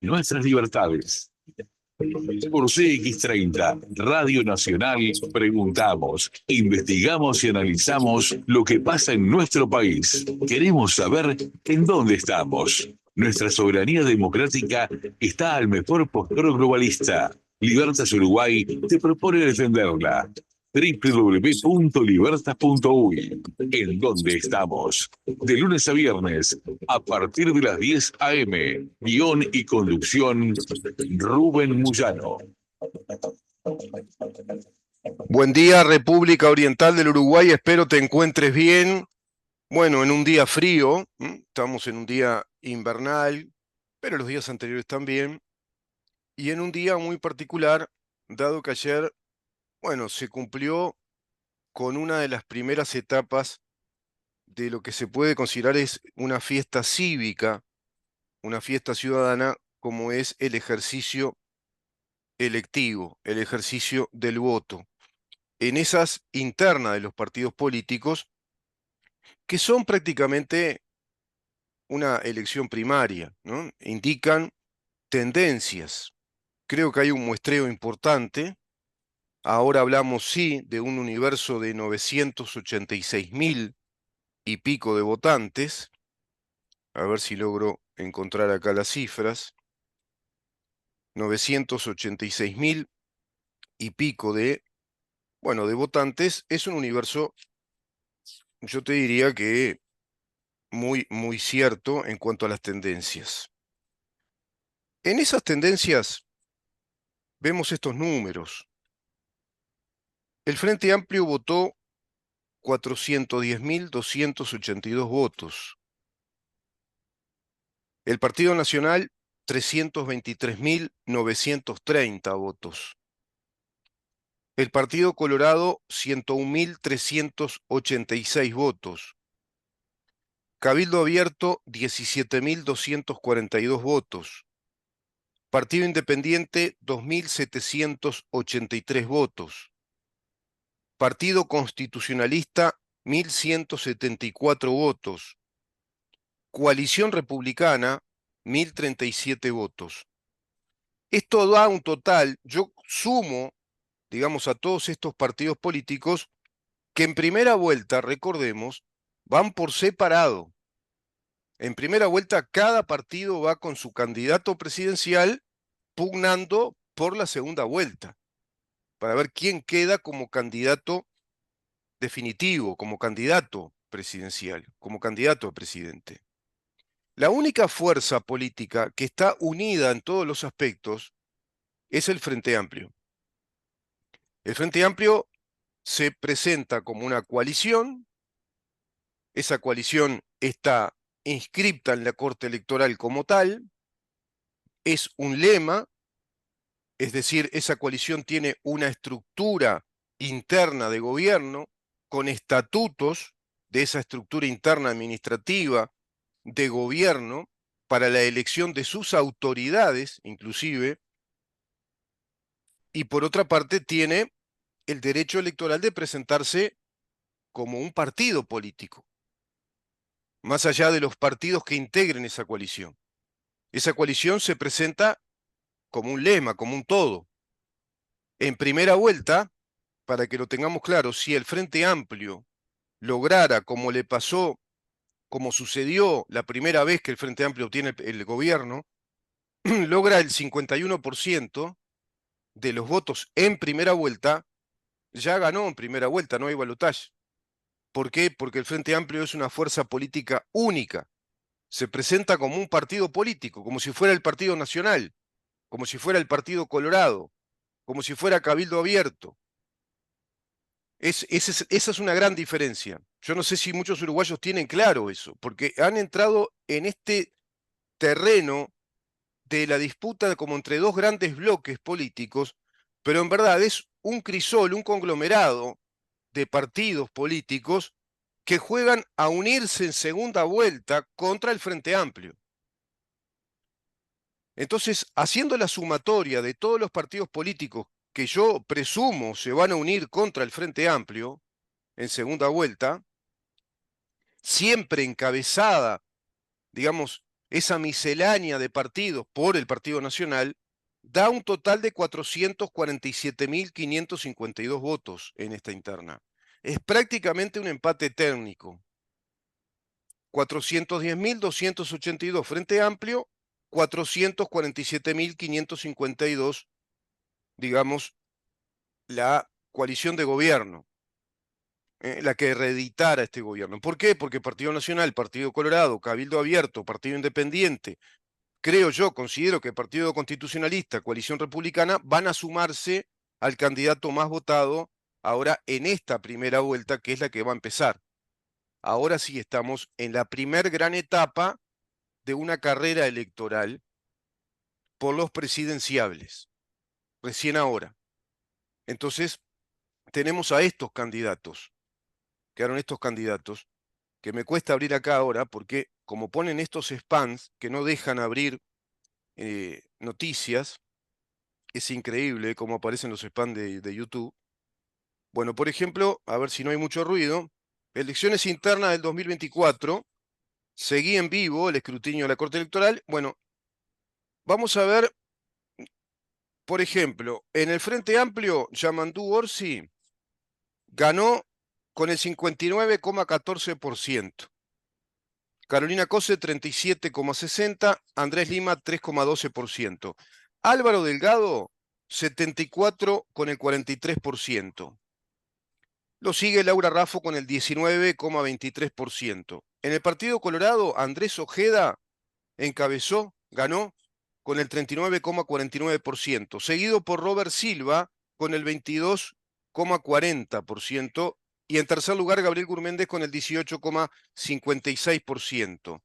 Nuestras libertades. Por CX30, Radio Nacional, preguntamos, investigamos y analizamos lo que pasa en nuestro país. Queremos saber en dónde estamos. Nuestra soberanía democrática está al mejor postor globalista. Libertas Uruguay te propone defenderla. www.libertas.uy. ¿En dónde estamos? De lunes a viernes, a partir de las 10 a.m. Guión y conducción, Rubén Muyano. Buen día, República Oriental del Uruguay. Espero te encuentres bien. Bueno, en un día frío, estamos en un día invernal, pero los días anteriores también. Y en un día muy particular, dado que ayer, bueno, se cumplió con una de las primeras etapas de lo que se puede considerar es una fiesta cívica, una fiesta ciudadana, como es el ejercicio electivo, el ejercicio del voto. En esas internas de los partidos políticos, que son prácticamente una elección primaria, ¿no? Indican tendencias. Creo que hay un muestreo importante. Ahora hablamos, sí, de un universo de 986.000 y pico de votantes. A ver si logro encontrar acá las cifras. 986.000 y pico de, bueno, de votantes. Es un universo, yo te diría que muy cierto en cuanto a las tendencias. En esas tendencias vemos estos números. El Frente Amplio votó 410.282 votos. El Partido Nacional, 323.930 votos. El Partido Colorado, 101.386 votos. Cabildo Abierto, 17.242 votos. Partido Independiente, 2.783 votos. Partido Constitucionalista, 1.174 votos. Coalición Republicana, 1.037 votos. Esto da un total, yo sumo, digamos, a todos estos partidos políticos que en primera vuelta, recordemos, van por separado. En primera vuelta, cada partido va con su candidato presidencial pugnando por la segunda vuelta, para ver quién queda como candidato definitivo, como candidato presidencial, como candidato a presidente. La única fuerza política que está unida en todos los aspectos es el Frente Amplio. El Frente Amplio se presenta como una coalición, esa coalición está inscripta en la Corte Electoral como tal, es un lema, es decir, esa coalición tiene una estructura interna de gobierno con estatutos de esa estructura interna administrativa de gobierno para la elección de sus autoridades, inclusive, y por otra parte tiene el derecho electoral de presentarse como un partido político, más allá de los partidos que integren esa coalición. Esa coalición se presenta como un lema, como un todo. En primera vuelta, para que lo tengamos claro, si el Frente Amplio lograra, como le pasó, como sucedió la primera vez que el Frente Amplio obtiene el gobierno, logra el 51% de los votos en primera vuelta, ya ganó en primera vuelta, no hay balotaje. ¿Por qué? Porque el Frente Amplio es una fuerza política única. Se presenta como un partido político, como si fuera el Partido Nacional, como si fuera el Partido Colorado, como si fuera Cabildo Abierto. Esa es una gran diferencia. Yo no sé si muchos uruguayos tienen claro eso, porque han entrado en este terreno de la disputa como entre dos grandes bloques políticos, pero en verdad es un crisol, un conglomerado de partidos políticos que juegan a unirse en segunda vuelta contra el Frente Amplio. Entonces, haciendo la sumatoria de todos los partidos políticos que yo presumo se van a unir contra el Frente Amplio en segunda vuelta, siempre encabezada, digamos, esa miscelánea de partidos por el Partido Nacional, da un total de 447.552 votos en esta interna. Es prácticamente un empate técnico. 410.282 Frente Amplio, 447.552, digamos, la coalición de gobierno, la que reeditara este gobierno. ¿Por qué? Porque Partido Nacional, Partido Colorado, Cabildo Abierto, Partido Independiente, creo yo, considero que Partido Constitucionalista, Coalición Republicana, van a sumarse al candidato más votado ahora en esta primera vuelta, que es la que va a empezar. Ahora sí estamos en la primer gran etapa de una carrera electoral por los presidenciables, recién ahora. Entonces, tenemos a estos candidatos, quedaron estos candidatos, que me cuesta abrir acá ahora, porque como ponen estos spams que no dejan abrir noticias, es increíble cómo aparecen los spams de YouTube. Bueno, por ejemplo, a ver si no hay mucho ruido, elecciones internas del 2024, seguí en vivo el escrutinio de la Corte Electoral. Bueno, vamos a ver, por ejemplo, en el Frente Amplio, Yamandu Orsi ganó con el 59,14%. Carolina Cose 37,60%, Andrés Lima 3,12%. Álvaro Delgado 74 con el 43%. Lo sigue Laura Raffo con el 19,23%. En el Partido Colorado, Andrés Ojeda encabezó, ganó con el 39,49%, seguido por Robert Silva con el 22,40%, y en tercer lugar Gabriel Gurméndez con el 18,56%.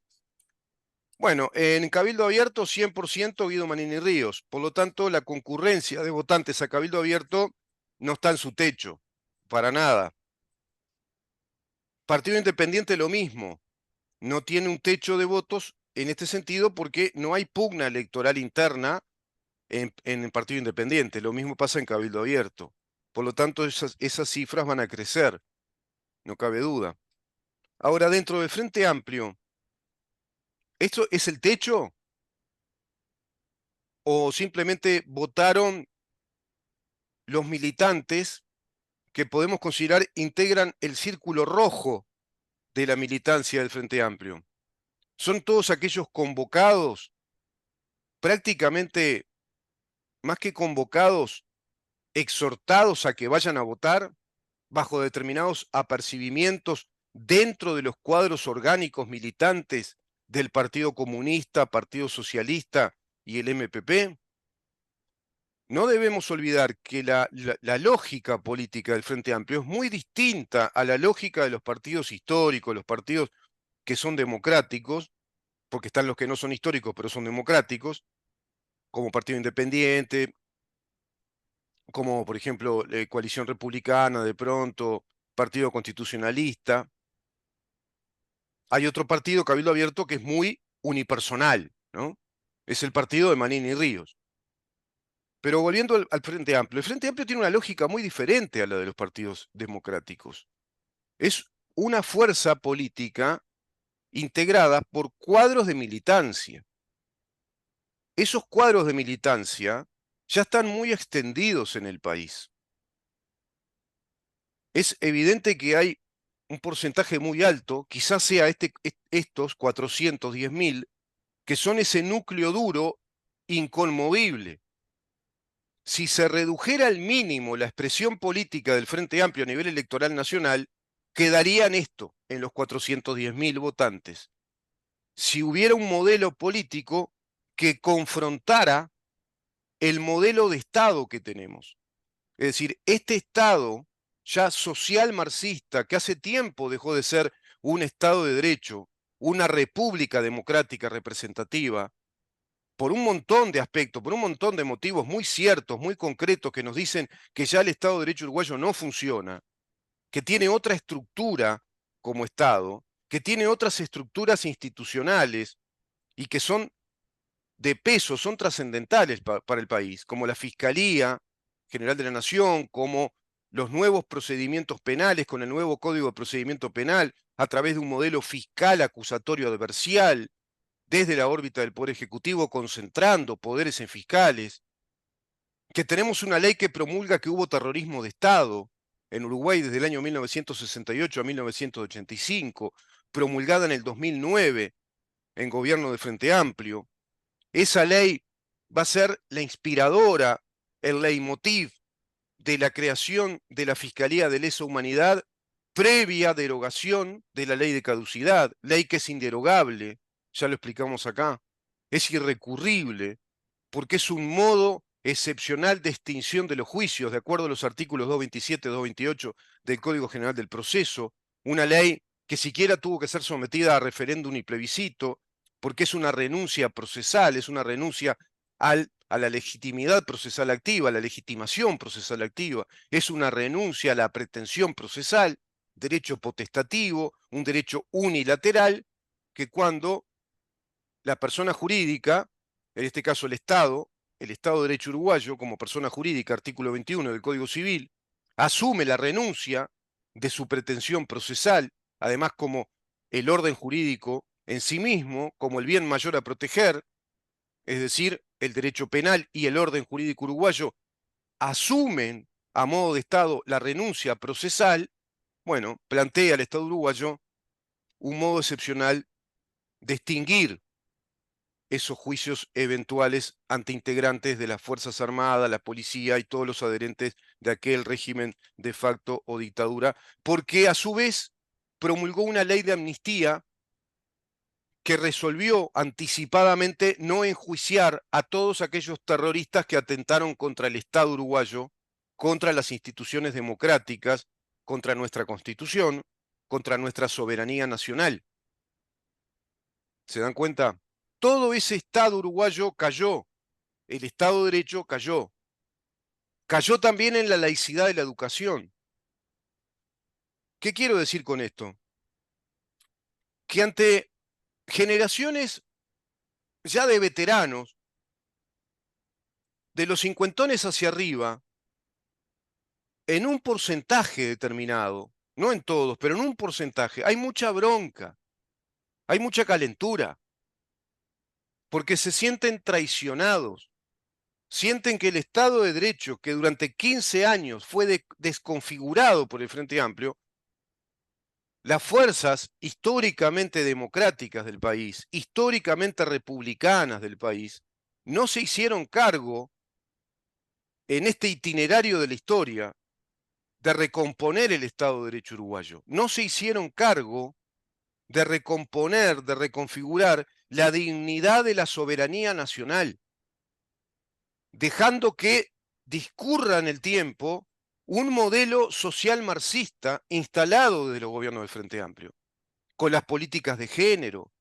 Bueno, en Cabildo Abierto 100% Guido Manini Ríos, por lo tanto la concurrencia de votantes a Cabildo Abierto no está en su techo, para nada. Partido Independiente lo mismo, no tiene un techo de votos en este sentido porque no hay pugna electoral interna en el Partido Independiente. Lo mismo pasa en Cabildo Abierto. Por lo tanto, esas cifras van a crecer, no cabe duda. Ahora, dentro del Frente Amplio, ¿esto es el techo? ¿O simplemente votaron los militantes que podemos considerar integran el círculo rojo de la militancia del Frente Amplio? Son todos aquellos convocados, prácticamente más que convocados, exhortados a que vayan a votar bajo determinados apercibimientos dentro de los cuadros orgánicos militantes del Partido Comunista, Partido Socialista y el MPP. No debemos olvidar que la lógica política del Frente Amplio es muy distinta a la lógica de los partidos históricos, los partidos que son democráticos, porque están los que no son históricos pero son democráticos, como Partido Independiente, como por ejemplo Coalición Republicana, de pronto, Partido Constitucionalista. Hay otro partido, Cabildo Abierto, que es muy unipersonal, ¿no? Es el partido de Manini Ríos. Pero volviendo al Frente Amplio, el Frente Amplio tiene una lógica muy diferente a la de los partidos democráticos. Es una fuerza política integrada por cuadros de militancia. Esos cuadros de militancia ya están muy extendidos en el país. Es evidente que hay un porcentaje muy alto, quizás sea estos 410.000, que son ese núcleo duro inconmovible. Si se redujera al mínimo la expresión política del Frente Amplio a nivel electoral nacional, quedarían esto en los 410.000 votantes. Si hubiera un modelo político que confrontara el modelo de Estado que tenemos. Es decir, este Estado ya social marxista, que hace tiempo dejó de ser un Estado de derecho, una república democrática representativa, por un montón de aspectos, por un montón de motivos muy ciertos, muy concretos, que nos dicen que ya el Estado de Derecho uruguayo no funciona, que tiene otra estructura como Estado, que tiene otras estructuras institucionales y que son de peso, son trascendentales para el país, como la Fiscalía General de la Nación, como los nuevos procedimientos penales con el nuevo Código de Procedimiento Penal a través de un modelo fiscal acusatorio adversarial, desde la órbita del Poder Ejecutivo, concentrando poderes en fiscales, que tenemos una ley que promulga que hubo terrorismo de Estado en Uruguay desde el año 1968 a 1985, promulgada en el 2009 en gobierno de Frente Amplio. Esa ley va a ser la inspiradora, el leitmotiv de la creación de la Fiscalía de Lesa Humanidad previa derogación de la ley de caducidad, ley que es inderogable, ya lo explicamos acá, es irrecurrible, porque es un modo excepcional de extinción de los juicios, de acuerdo a los artículos 227 y 228 del Código General del Proceso, una ley que siquiera tuvo que ser sometida a referéndum y plebiscito, porque es una renuncia procesal, es una renuncia a la legitimidad procesal activa, a la legitimación procesal activa, es una renuncia a la pretensión procesal, derecho potestativo, un derecho unilateral, que cuando la persona jurídica, en este caso el Estado de Derecho uruguayo, como persona jurídica, artículo 21 del Código Civil, asume la renuncia de su pretensión procesal, además como el orden jurídico en sí mismo, como el bien mayor a proteger, es decir, el derecho penal y el orden jurídico uruguayo asumen a modo de Estado la renuncia procesal, bueno, plantea al Estado uruguayo un modo excepcional de extinguir esos juicios eventuales ante integrantes de las Fuerzas Armadas, la policía y todos los adherentes de aquel régimen de facto o dictadura, porque a su vez promulgó una ley de amnistía que resolvió anticipadamente no enjuiciar a todos aquellos terroristas que atentaron contra el Estado uruguayo, contra las instituciones democráticas, contra nuestra Constitución, contra nuestra soberanía nacional. ¿Se dan cuenta? Todo ese Estado uruguayo cayó, el Estado de Derecho cayó. Cayó también en la laicidad de la educación. ¿Qué quiero decir con esto? Que ante generaciones ya de veteranos, de los cincuentones hacia arriba, en un porcentaje determinado, no en todos, pero en un porcentaje, hay mucha bronca, hay mucha calentura, porque se sienten traicionados, sienten que el Estado de Derecho, que durante 15 años fue desconfigurado por el Frente Amplio, las fuerzas históricamente democráticas del país, históricamente republicanas del país, no se hicieron cargo en este itinerario de la historia de recomponer el Estado de Derecho uruguayo. No se hicieron cargo de recomponer, de reconfigurar la dignidad de la soberanía nacional, dejando que discurra en el tiempo un modelo social marxista instalado desde los gobiernos del Frente Amplio, con las políticas de género.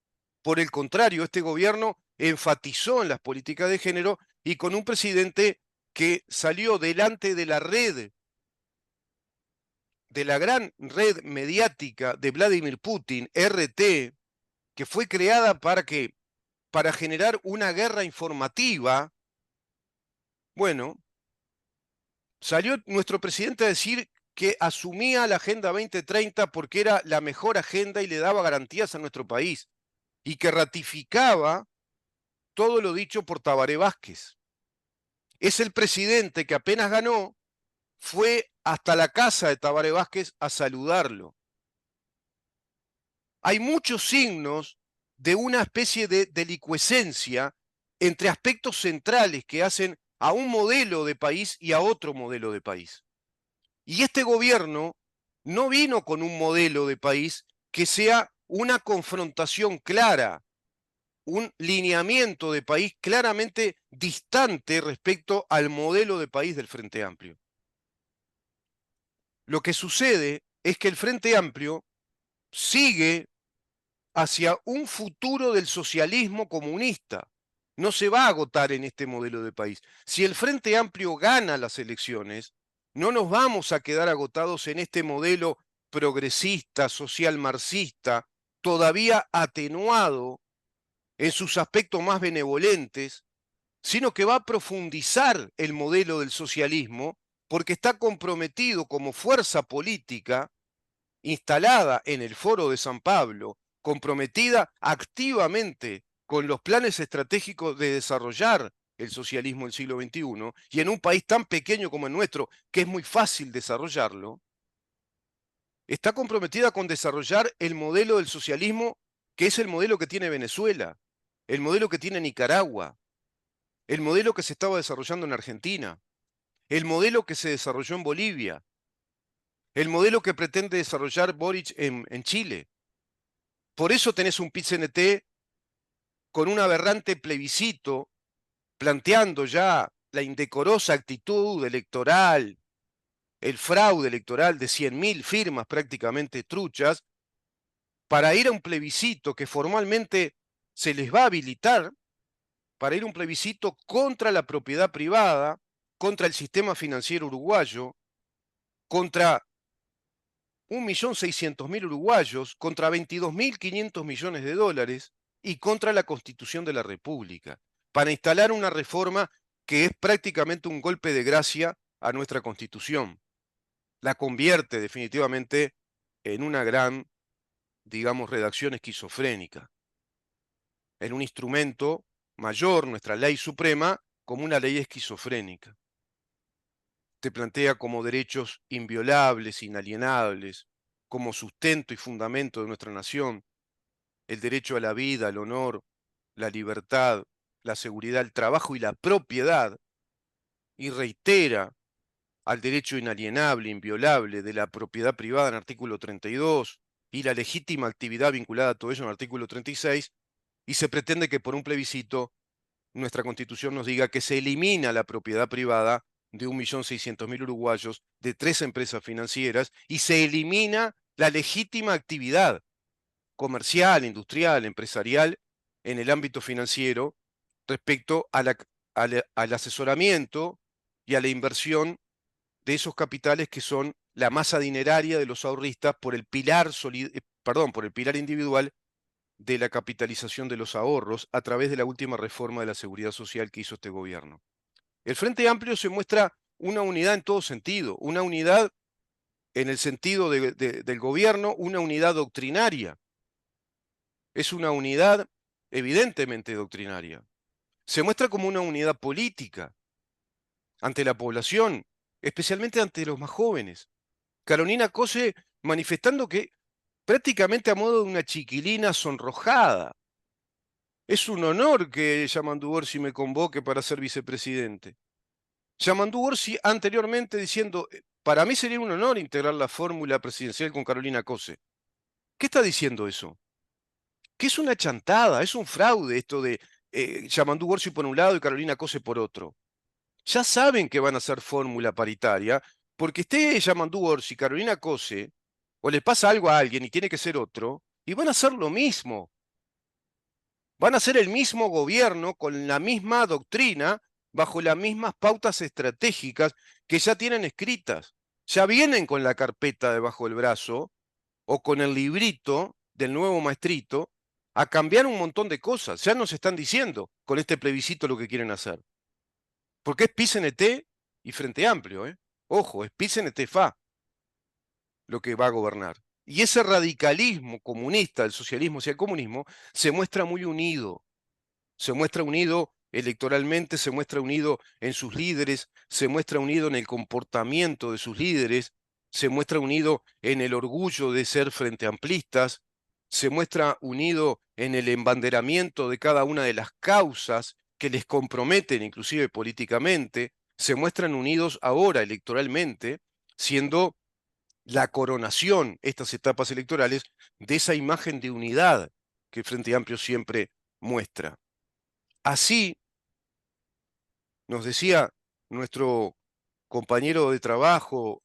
Por el contrario, este gobierno enfatizó en las políticas de género y con un presidente que salió delante de la red, de la gran red mediática de Vladimir Putin, RT, que fue creada para generar una guerra informativa. Bueno, salió nuestro presidente a decir que asumía la Agenda 2030 porque era la mejor agenda y le daba garantías a nuestro país, y que ratificaba todo lo dicho por Tabaré Vázquez. Es el presidente que apenas ganó, fue hasta la casa de Tabaré Vázquez a saludarlo. Hay muchos signos de una especie de delicuescencia entre aspectos centrales que hacen a un modelo de país y a otro modelo de país. Y este gobierno no vino con un modelo de país que sea una confrontación clara, un lineamiento de país claramente distante respecto al modelo de país del Frente Amplio. Lo que sucede es que el Frente Amplio sigue hacia un futuro del socialismo comunista. No se va a agotar en este modelo de país. Si el Frente Amplio gana las elecciones, no nos vamos a quedar agotados en este modelo progresista, social marxista, todavía atenuado en sus aspectos más benevolentes, sino que va a profundizar el modelo del socialismo porque está comprometido como fuerza política instalada en el Foro de San Pablo, comprometida activamente con los planes estratégicos de desarrollar el socialismo del siglo XXI, y en un país tan pequeño como el nuestro, que es muy fácil desarrollarlo, está comprometida con desarrollar el modelo del socialismo, que es el modelo que tiene Venezuela, el modelo que tiene Nicaragua, el modelo que se estaba desarrollando en Argentina, el modelo que se desarrolló en Bolivia, el modelo que pretende desarrollar Boric en Chile. Por eso tenés un PIT-CNT con un aberrante plebiscito planteando ya la indecorosa actitud electoral, el fraude electoral de 100.000 firmas prácticamente truchas, para ir a un plebiscito que formalmente se les va a habilitar, para ir a un plebiscito contra la propiedad privada, contra el sistema financiero uruguayo, contra 1.600.000 uruguayos, contra 22.500 millones de dólares y contra la Constitución de la República, para instalar una reforma que es prácticamente un golpe de gracia a nuestra Constitución. La convierte definitivamente en una gran, digamos, redacción esquizofrénica, en un instrumento mayor, nuestra ley suprema, como una ley esquizofrénica. Te plantea como derechos inviolables, inalienables, como sustento y fundamento de nuestra nación, el derecho a la vida, al honor, la libertad, la seguridad, el trabajo y la propiedad, y reitera al derecho inalienable, inviolable de la propiedad privada en el artículo 32 y la legítima actividad vinculada a todo ello en el artículo 36, y se pretende que por un plebiscito nuestra Constitución nos diga que se elimina la propiedad privada de 1.600.000 uruguayos, de 3 empresas financieras, y se elimina la legítima actividad comercial, industrial, empresarial en el ámbito financiero respecto a al asesoramiento y a la inversión de esos capitales que son la masa dineraria de los ahorristas por el pilar, por el pilar individual de la capitalización de los ahorros a través de la última reforma de la seguridad social que hizo este gobierno. El Frente Amplio se muestra una unidad en todo sentido, una unidad en el sentido del gobierno, una unidad doctrinaria. Es una unidad evidentemente doctrinaria. Se muestra como una unidad política ante la población, especialmente ante los más jóvenes. Carolina Cose manifestando que prácticamente a modo de una chiquilina sonrojada. Es un honor que Yamandu Orsi me convoque para ser vicepresidente. Yamandu Orsi anteriormente diciendo, para mí sería un honor integrar la fórmula presidencial con Carolina Cose. ¿Qué está diciendo eso? Que es una chantada, es un fraude esto de Yamandu Orsi por un lado y Carolina Cose por otro. Ya saben que van a ser fórmula paritaria, porque esté Yamandu Orsi, Carolina Cose, o le pasa algo a alguien y tiene que ser otro, y van a hacer lo mismo. Van a ser el mismo gobierno con la misma doctrina, bajo las mismas pautas estratégicas que ya tienen escritas. Ya vienen con la carpeta debajo del brazo o con el librito del nuevo maestrito a cambiar un montón de cosas. Ya nos están diciendo con este plebiscito lo que quieren hacer. Porque es PIS-NT y Frente Amplio, ¿eh? Ojo, es PIS-NT-FA lo que va a gobernar. Y ese radicalismo comunista, el socialismo hacia el comunismo, se muestra muy unido. Se muestra unido electoralmente, se muestra unido en sus líderes, se muestra unido en el comportamiento de sus líderes, se muestra unido en el orgullo de ser frente amplistas, se muestra unido en el embanderamiento de cada una de las causas que les comprometen inclusive políticamente, se muestran unidos ahora electoralmente, siendo la coronación, estas etapas electorales, de esa imagen de unidad que el Frente Amplio siempre muestra. Así nos decía nuestro compañero de trabajo,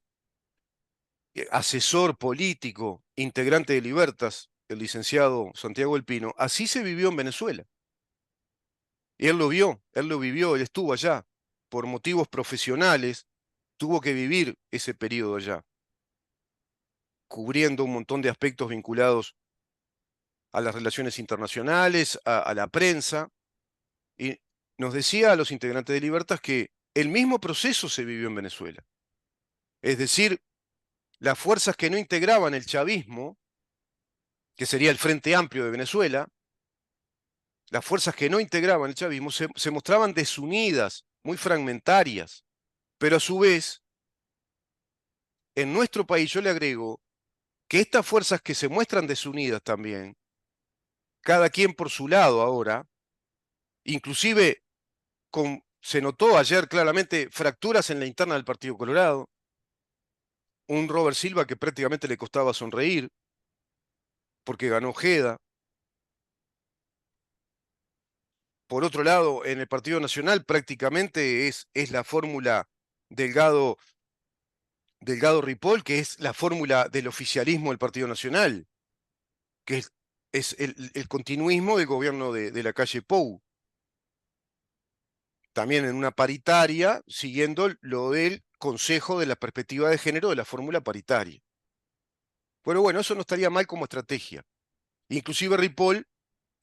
asesor político, integrante de Libertas, el licenciado Santiago El Pino, así se vivió en Venezuela. Y él lo vio, él lo vivió, él estuvo allá. Por motivos profesionales, tuvo que vivir ese periodo allá, cubriendo un montón de aspectos vinculados a las relaciones internacionales, a la prensa, y nos decía a los integrantes de Libertas que el mismo proceso se vivió en Venezuela. Es decir, las fuerzas que no integraban el chavismo, que sería el Frente Amplio de Venezuela, las fuerzas que no integraban el chavismo se mostraban desunidas, muy fragmentarias, pero a su vez, en nuestro país yo le agrego que estas fuerzas que se muestran desunidas también, cada quien por su lado ahora, inclusive se notó ayer claramente fracturas en la interna del Partido Colorado, un Robert Silva que prácticamente le costaba sonreír porque ganó Ojeda. Por otro lado, en el Partido Nacional prácticamente es la fórmula Delgado, Delgado-Ripoll, que es la fórmula del oficialismo del Partido Nacional, que es el continuismo del gobierno de la calle Pou. También en una paritaria, siguiendo lo del Consejo de la Perspectiva de Género de la fórmula paritaria. Pero bueno, eso no estaría mal como estrategia. Inclusive Ripoll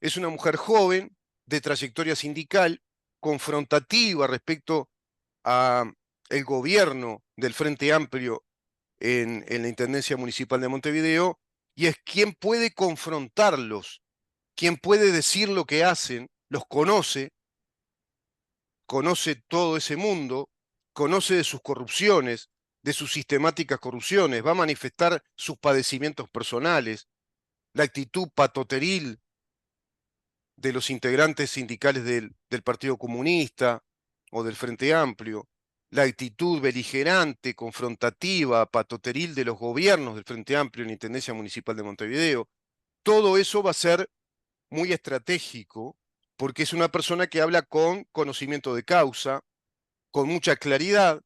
es una mujer joven, de trayectoria sindical, confrontativa respecto a el gobierno del Frente Amplio en la Intendencia Municipal de Montevideo, y es quien puede confrontarlos, quien puede decir lo que hacen, los conoce, conoce todo ese mundo, conoce de sus corrupciones, de sus sistemáticas corrupciones, va a manifestar sus padecimientos personales, la actitud patoteril de los integrantes sindicales del Partido Comunista o del Frente Amplio, la actitud beligerante, confrontativa, patoteril de los gobiernos del Frente Amplio en la Intendencia Municipal de Montevideo. Todo eso va a ser muy estratégico porque es una persona que habla con conocimiento de causa, con mucha claridad,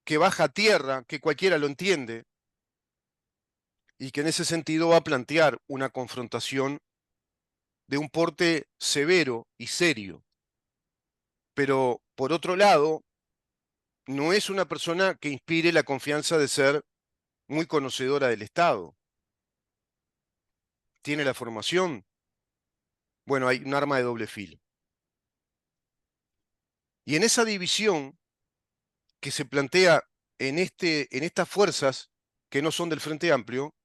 que baja a tierra, que cualquiera lo entiende, y que en ese sentido va a plantear una confrontación de un porte severo y serio. Pero, por otro lado, no es una persona que inspire la confianza de ser muy conocedora del Estado. Tiene la formación. Bueno, hay un arma de doble filo. Y en esa división que se plantea en estas fuerzas que no son del Frente Amplio,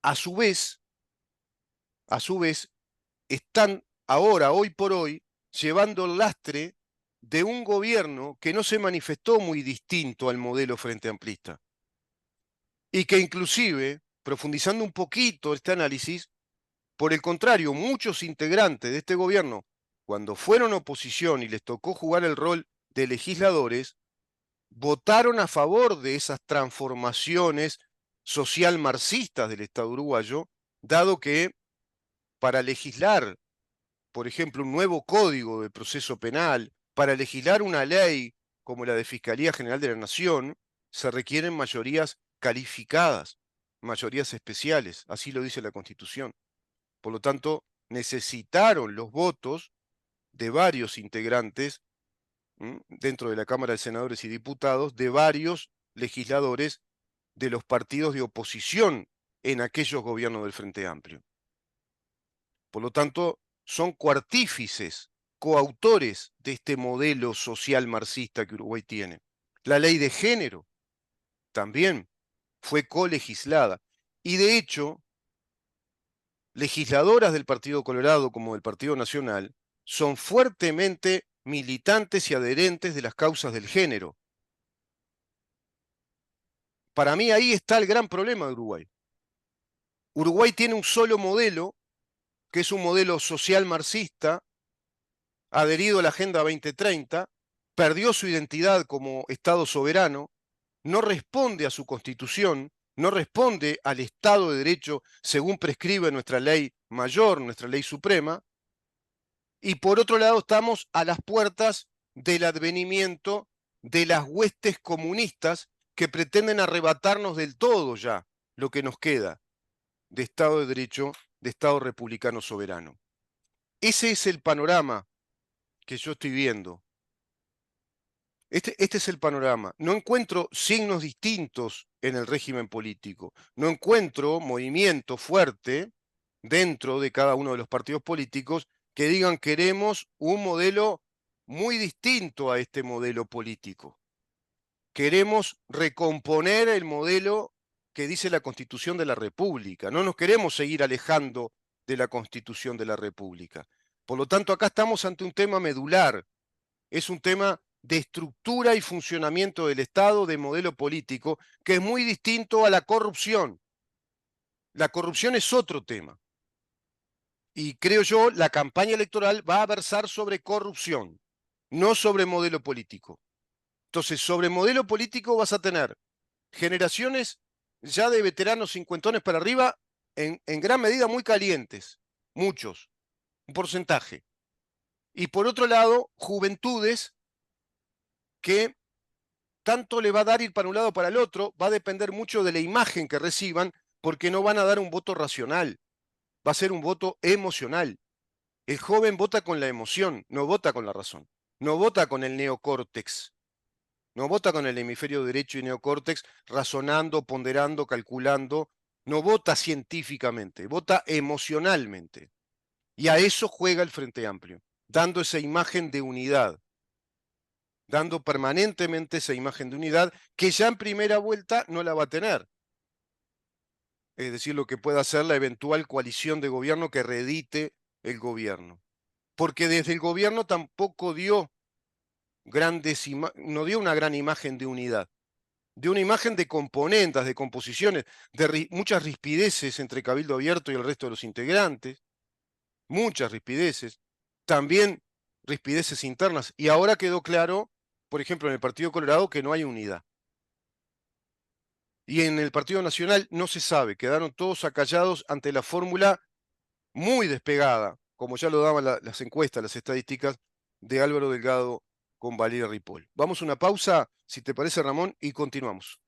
a su vez, están ahora, hoy por hoy, llevando el lastre de un gobierno que no se manifestó muy distinto al modelo frente amplista. Y que inclusive, profundizando un poquito este análisis, por el contrario, muchos integrantes de este gobierno, cuando fueron oposición y les tocó jugar el rol de legisladores, votaron a favor de esas transformaciones social marxistas del Estado uruguayo, dado que para legislar, por ejemplo, un nuevo código de proceso penal, para legislar una ley como la de Fiscalía General de la Nación, se requieren mayorías calificadas, mayorías especiales, así lo dice la Constitución. Por lo tanto, necesitaron los votos de varios integrantes dentro de la Cámara de Senadores y Diputados, de varios legisladores de los partidos de oposición en aquellos gobiernos del Frente Amplio. Por lo tanto, son coartífices, coautores de este modelo social marxista que Uruguay tiene. La ley de género también fue colegislada. Y de hecho, legisladoras del Partido Colorado como del Partido Nacional son fuertemente militantes y adherentes de las causas del género. Para mí ahí está el gran problema de Uruguay. Uruguay tiene un solo modelo, que es un modelo social marxista, adherido a la Agenda 2030, perdió su identidad como Estado soberano, no responde a su Constitución, no responde al Estado de Derecho según prescribe nuestra ley mayor, nuestra ley suprema, y por otro lado estamos a las puertas del advenimiento de las huestes comunistas que pretenden arrebatarnos del todo ya lo que nos queda de Estado de Derecho, de Estado republicano soberano. Ese es el panorama que yo estoy viendo. Este es el panorama. No encuentro signos distintos en el régimen político. No encuentro movimiento fuerte dentro de cada uno de los partidos políticos que digan queremos un modelo muy distinto a este modelo político. Queremos recomponer el modelo que dice la Constitución de la República. No nos queremos seguir alejando de la Constitución de la República. Por lo tanto, acá estamos ante un tema medular. Es un tema de estructura y funcionamiento del Estado, de modelo político, que es muy distinto a la corrupción. La corrupción es otro tema. Y creo yo, la campaña electoral va a versar sobre corrupción, no sobre modelo político. Entonces, sobre modelo político vas a tener generaciones ya de veteranos cincuentones para arriba, en gran medida muy calientes, muchos, un porcentaje. Y por otro lado, juventudes que tanto le va a dar ir para un lado o para el otro, va a depender mucho de la imagen que reciban, porque no van a dar un voto racional, va a ser un voto emocional. El joven vota con la emoción, no vota con la razón, no vota con el neocórtex, no vota con el hemisferio derecho y neocórtex razonando, ponderando, calculando, no vota científicamente, vota emocionalmente. Y a eso juega el Frente Amplio, dando esa imagen de unidad, dando permanentemente esa imagen de unidad que ya en primera vuelta no la va a tener. Es decir, lo que pueda hacer la eventual coalición de gobierno que reedite el gobierno. Porque desde el gobierno tampoco dio no dio una gran imagen de unidad, dio una imagen de componentes, de composiciones, de muchas rispideces entre Cabildo Abierto y el resto de los integrantes, muchas rispideces, también rispideces internas. Y ahora quedó claro, por ejemplo, en el Partido Colorado, que no hay unidad. Y en el Partido Nacional no se sabe, quedaron todos acallados ante la fórmula muy despegada, como ya lo daban las encuestas, las estadísticas, de Álvaro Delgado con Valeria Ripoll. Vamos a una pausa, si te parece, Ramón, y continuamos.